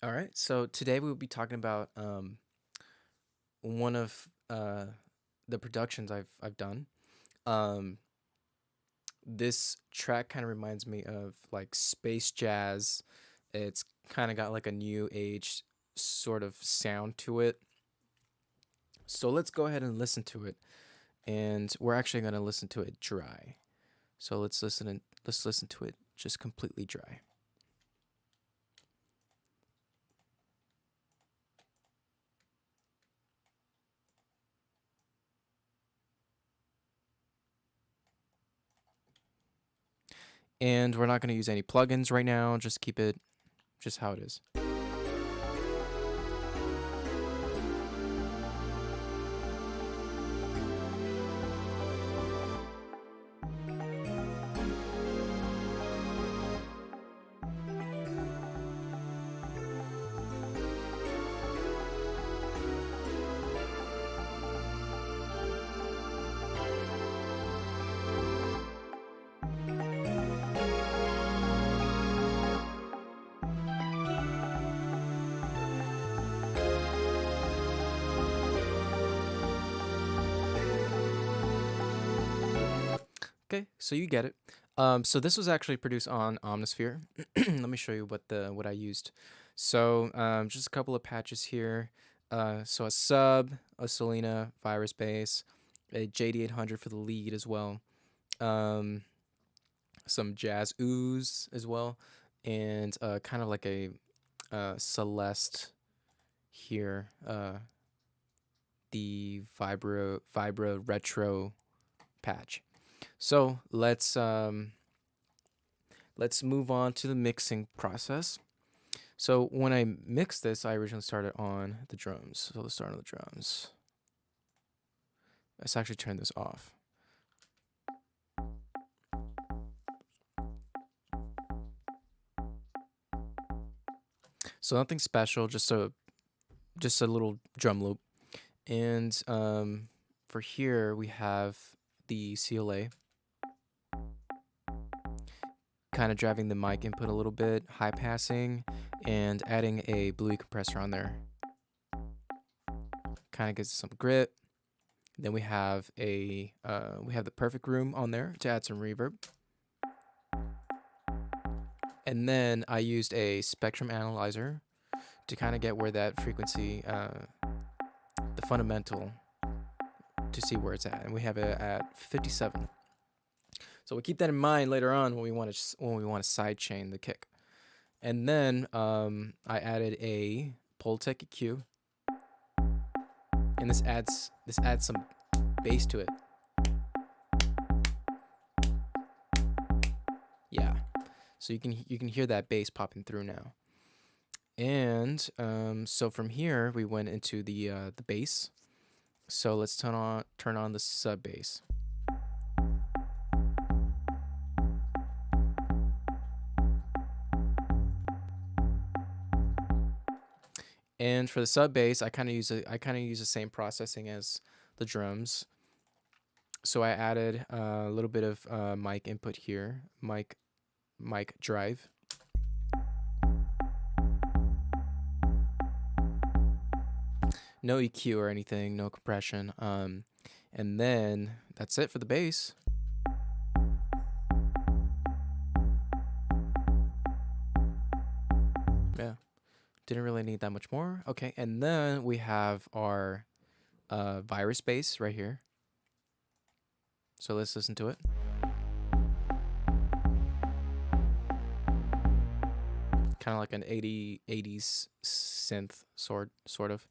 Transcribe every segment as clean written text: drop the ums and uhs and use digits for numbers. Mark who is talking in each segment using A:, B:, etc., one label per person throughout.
A: All right, so today we will be talking about one of the productions I've done. Um, this track kind of reminds me of like space jazz. It's kind of got like a new age sort of sound to it. So let's go ahead and listen to it, and we're actually going to listen to it dry. So let's listen to it just completely dry. And we're not going to use any plugins right now. Just keep it just how it is. Okay, so you get it. So this was actually produced on Omnisphere. Let me show you what I used. So just a couple of patches here. So a sub, a Selena virus bass, a JD800 for the lead as well. Some jazz ooze as well, and kind of like a Celeste here. The Vibra retro patch. So let's move on to the mixing process. So when I mixed this, I originally started on the drums. So let's start on the drums. Let's actually turn this off. So nothing special, just a little drum loop. And for here we have the CLA, kind of driving the mic input a little bit, high passing, and adding a Bluey compressor on there. Kind of gives it some grit. Then we have the perfect room on there to add some reverb. And then I used a spectrum analyzer to kind of get where that frequency, the fundamental, to see where it's at. And we have it at 57. So we keep that in mind later on when we want to sidechain the kick. And then I added a Pultec EQ, and this adds some bass to it. Yeah, so you can hear that bass popping through now. And so from here we went into the bass. So let's turn on the sub bass. And for the sub bass, I kind of use the same processing as the drums. So I added a little bit of mic input here, mic drive. No EQ or anything, no compression. And then that's it for the bass. Yeah, didn't really need that much more. Okay, and then we have our virus bass right here. So let's listen to it. Kind of like an 80s synth sort of.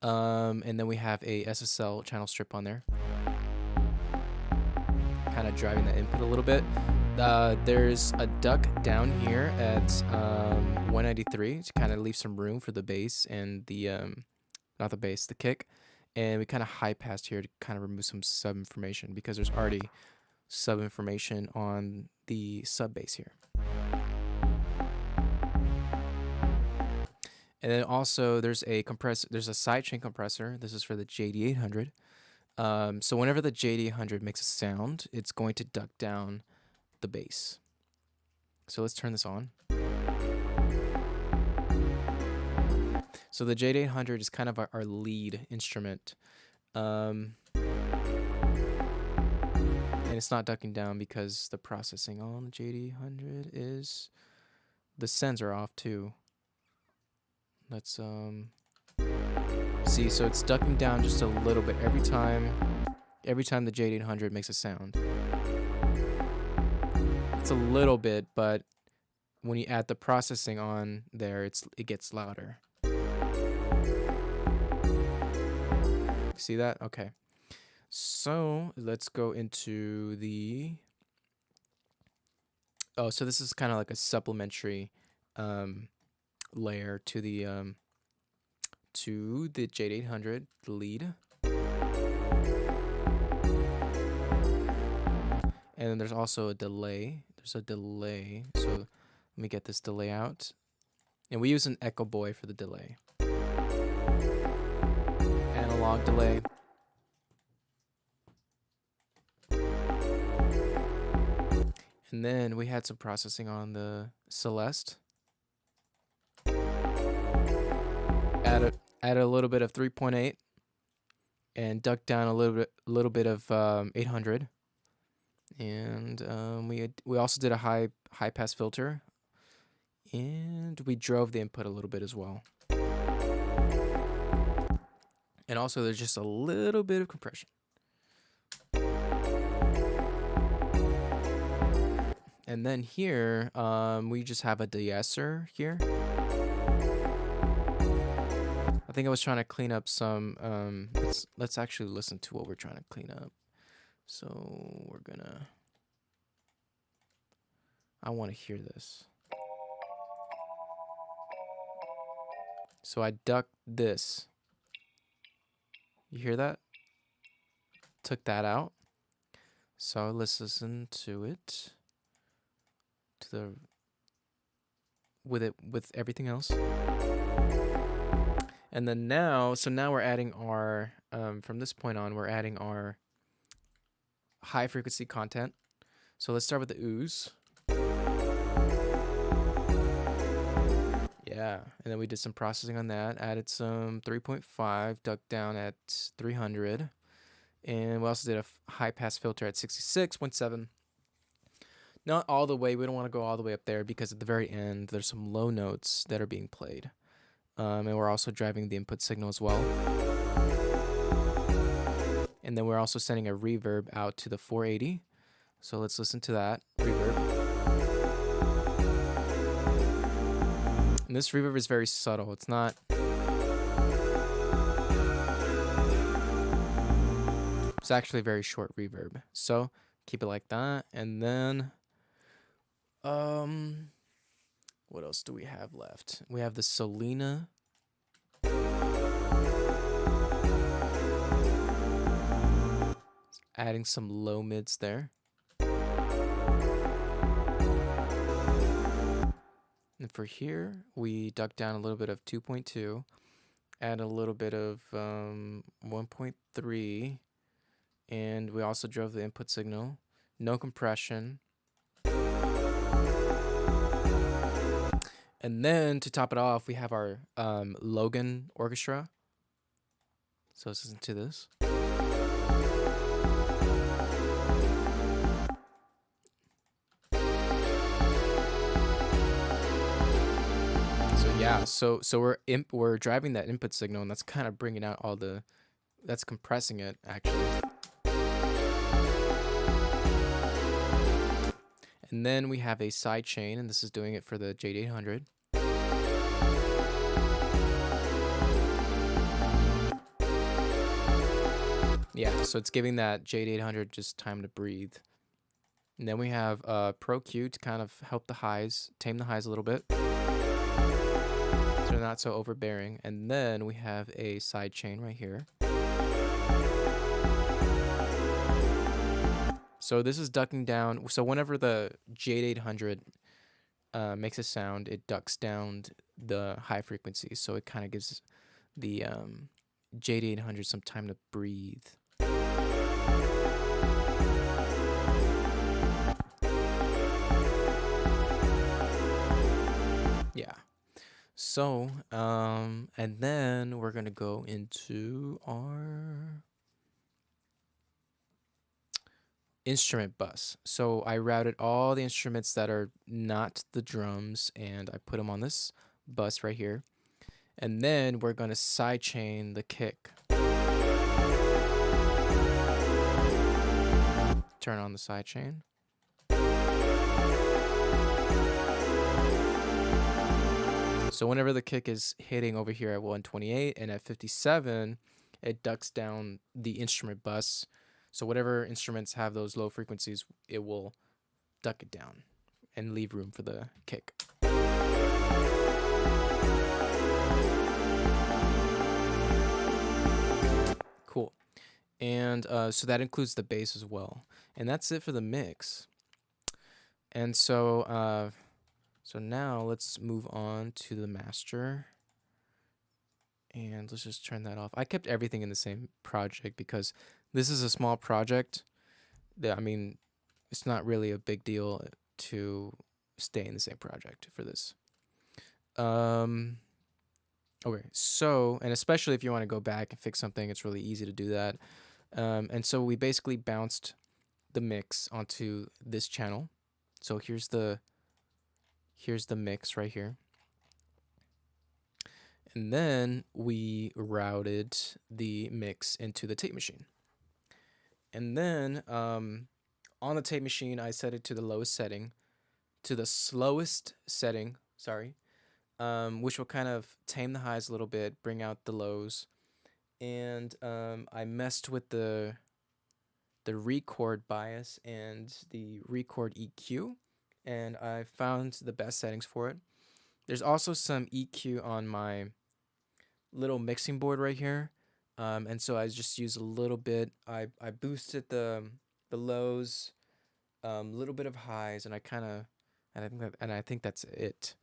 A: And then we have a SSL channel strip on there, kind of driving the input a little bit. There's a duck down here at 193 to kind of leave some room for the bass and the not the bass, the kick. And we kind of high passed here to kind of remove some sub information because there's already sub information on the sub bass here. And then also there's a sidechain compressor. This is for the JD800. So whenever the JD800 makes a sound, it's going to duck down the bass. So let's turn this on. So the J800 is kind of our lead instrument. And it's not ducking down because the processing on the J800 is, the sends are off too. Let's see, so it's ducking down just a little bit every time the J800 makes a sound. It's a little bit, but when you add the processing on there, it gets louder. See that? Okay. So let's go into the, oh, so this is kind of like a supplementary layer to the J800, the lead. And then there's also a delay. There's a delay. So let me get this delay out. And we use an Echo Boy for the delay. Analog delay. And then we had some processing on the Celeste. Add a little bit of 3.8 and duck down a little bit of 800. And we also did a high pass filter, and we drove the input a little bit as well. And also there's just a little bit of compression. And then here we just have a de-esser here. I think I was trying to clean up some let's actually listen to what we're trying to clean up. So we're gonna, I want to hear this. So I ducked this. You hear that? Took that out. So let's listen to it. With everything else. And then now we're adding our from this point on, we're adding our high frequency content. So let's start with the ooze. Yeah, and then we did some processing on that, added some 3.5, ducked down at 300, and we also did a high pass filter at 66.7. Not all the way, we don't want to go all the way up there because at the very end there's some low notes that are being played. And we're also driving the input signal as well. And then we're also sending a reverb out to the 480. So let's listen to that reverb. And this reverb is very subtle. It's not... It's actually a very short reverb. So keep it like that. And then... what else do we have left? We have the Selena. Adding some low mids there. And for here, we duck down a little bit of 2.2, add a little bit of 1.3, and we also drove the input signal. No compression. And then to top it off, we have our Logan orchestra. So let's listen to this. So yeah, so we're driving that input signal, and that's kind of bringing out all the, that's compressing it actually. And then we have a side chain, and this is doing it for the J800. Yeah, so it's giving that J800 just time to breathe. And then we have Pro Q to kind of help the highs, tame the highs a little bit, so they're not so overbearing. And then we have a side chain right here. So this is ducking down. So whenever the J800 makes a sound, it ducks down the high frequency. So it kind of gives the J800 some time to breathe. Yeah. And then we're gonna go into our instrument bus. So I routed all the instruments that are not the drums and I put them on this bus right here. And then we're gonna sidechain the kick. Turn on the sidechain. So whenever the kick is hitting over here at 128 and at 57, it ducks down the instrument bus. So whatever instruments have those low frequencies, it will duck it down and leave room for the kick. Cool. And so that includes the bass as well. And that's it for the mix. And so now let's move on to the master. And let's just turn that off. I kept everything in the same project because this is a small project. I mean, it's not really a big deal to stay in the same project for this. Okay, so, and especially if you want to go back and fix something, it's really easy to do that. And so we basically bounced the mix onto this channel. So here's the mix right here. And then we routed the mix into the tape machine. And then on the tape machine, I set it to the lowest setting, to the slowest setting, sorry, which will kind of tame the highs a little bit, bring out the lows. And I messed with the record bias and the record EQ, and I found the best settings for it. There's also some EQ on my little mixing board right here, and so I just use a little bit. I boosted the lows, little bit of highs, and I think that's it.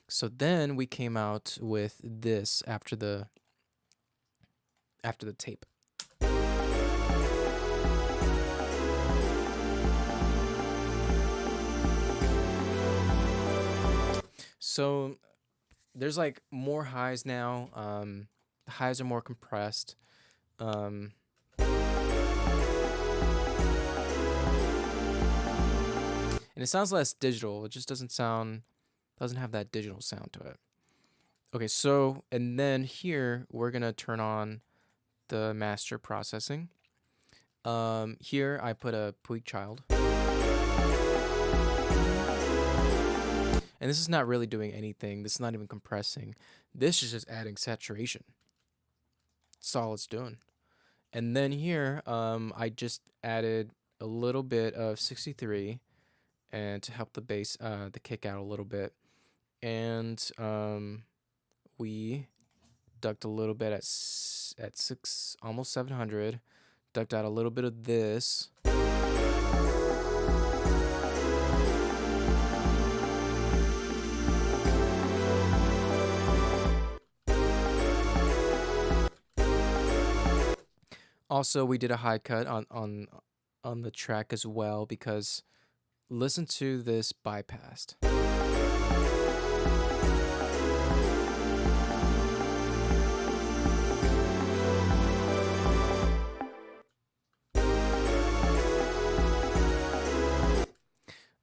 A: So then we came out with this after the tape. So there's like more highs now. The highs are more compressed. And it sounds less digital. It just doesn't have that digital sound to it. Okay, so, and then here we're gonna turn on the master processing. Here I put a Puig child. And this is not really doing anything. This is not even compressing. This is just adding saturation. That's all it's doing. And then here, I just added a little bit of 63 and to help the bass, the kick out a little bit. And we ducked a little bit at 6, almost 700. Ducked out a little bit of this. Also, we did a high cut on the track as well because listen to this bypassed.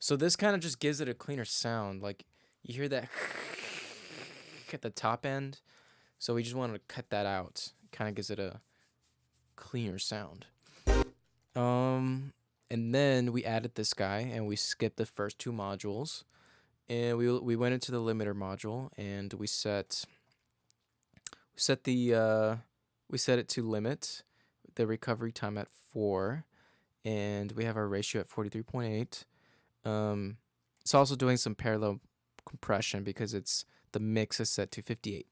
A: So this kind of just gives it a cleaner sound. Like you hear that at the top end. So we just wanted to cut that out. Kind of gives it a cleaner sound. And then we added this guy and we skipped the first 2 modules. And we went into the limiter module and we set it to limit the recovery time at 4, and we have our ratio at 43.8. It's also doing some parallel compression because the mix is set to 58.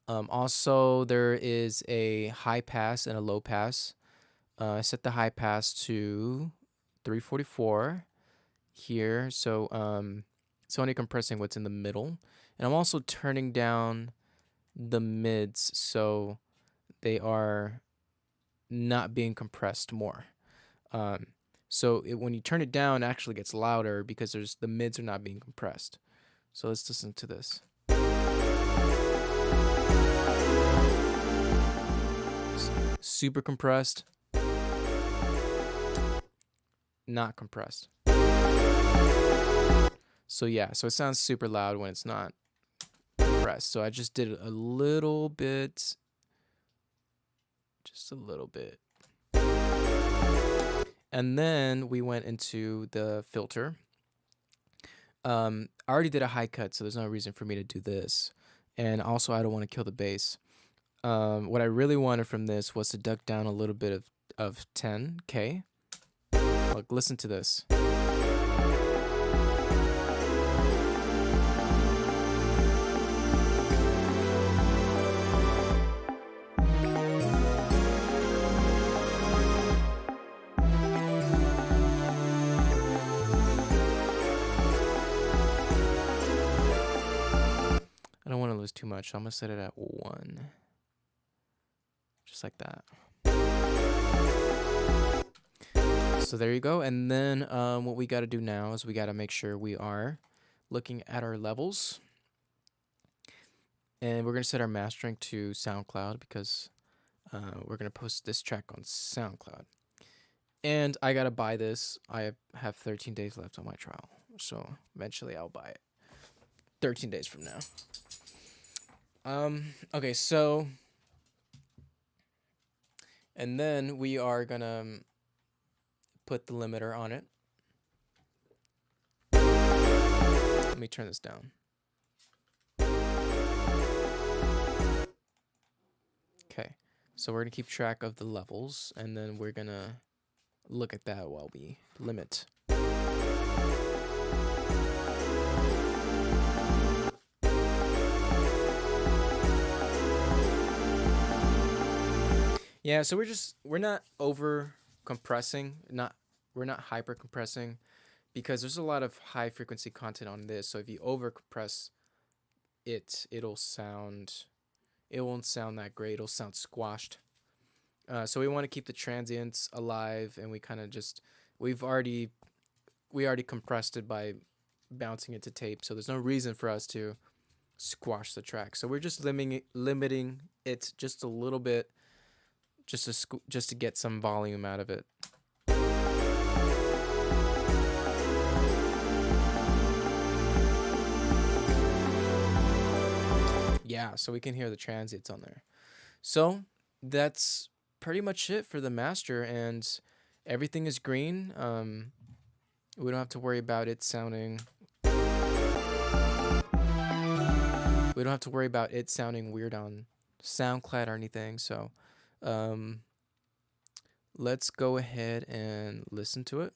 A: Also, there is a high pass and a low pass. I set the high pass to 344 here, so it's only compressing what's in the middle. And I'm also turning down the mids so they are not being compressed more. So when you turn it down, it actually gets louder because the mids are not being compressed. So let's listen to this. super compressed, not compressed. So yeah, so it sounds super loud when it's not compressed. So I just did a little bit, just a little bit. And then we went into the filter. I already did a high cut, so there's no reason for me to do this. And also, I don't want to kill the bass. What I really wanted from this was to duck down a little bit of 10K. Look, listen to this. I don't want to lose too much, so I'm going to set it at 1. Just like that. So there you go. And then what we got to do now is we got to make sure we are looking at our levels. And we're going to set our mastering to SoundCloud because we're going to post this track on SoundCloud. And I got to buy this. I have 13 days left on my trial. So eventually I'll buy it. 13 days from now. Okay, so... And then we are going to put the limiter on it. Let me turn this down. Okay, so we're going to keep track of the levels, and then we're going to look at that while we limit. Yeah, so we're not over compressing, we're not hyper compressing, because there's a lot of high frequency content on this. So if you over compress it, it won't sound that great. It'll sound squashed. So we want to keep the transients alive, and we kind of just we already compressed it by bouncing it to tape. So there's no reason for us to squash the track. So we're just limiting it just a little bit. Just to get some volume out of it. Yeah, so we can hear the transients on there. So that's pretty much it for the master, and everything is green. We don't have to worry about it sounding... We don't have to worry about it sounding weird on SoundCloud or anything, so... let's go ahead and listen to it.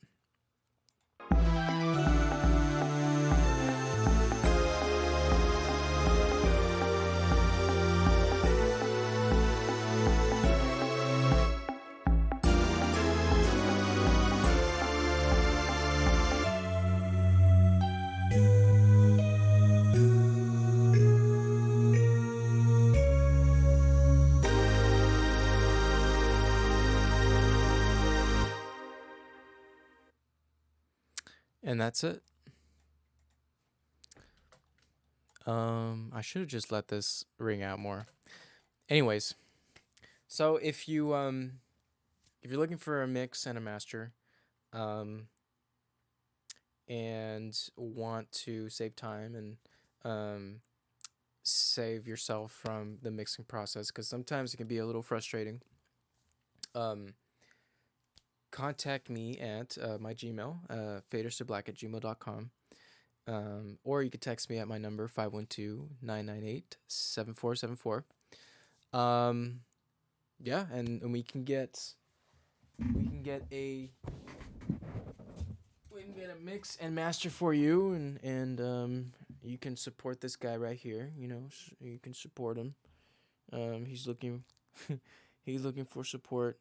A: And that's it. I should have just let this ring out more. Anyways, so if you're looking for a mix and a master, and want to save time and save yourself from the mixing process, because sometimes it can be a little frustrating, contact me at my Gmail, faderstoblack@gmail.com. Or you could text me at my number 512-998-7474. Yeah, and we can get a mix and master for you, and you can support this guy right here. You know, you can support him. He's looking he's looking for support,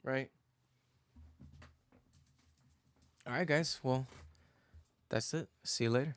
A: right? All right, guys. Well, that's it. See you later.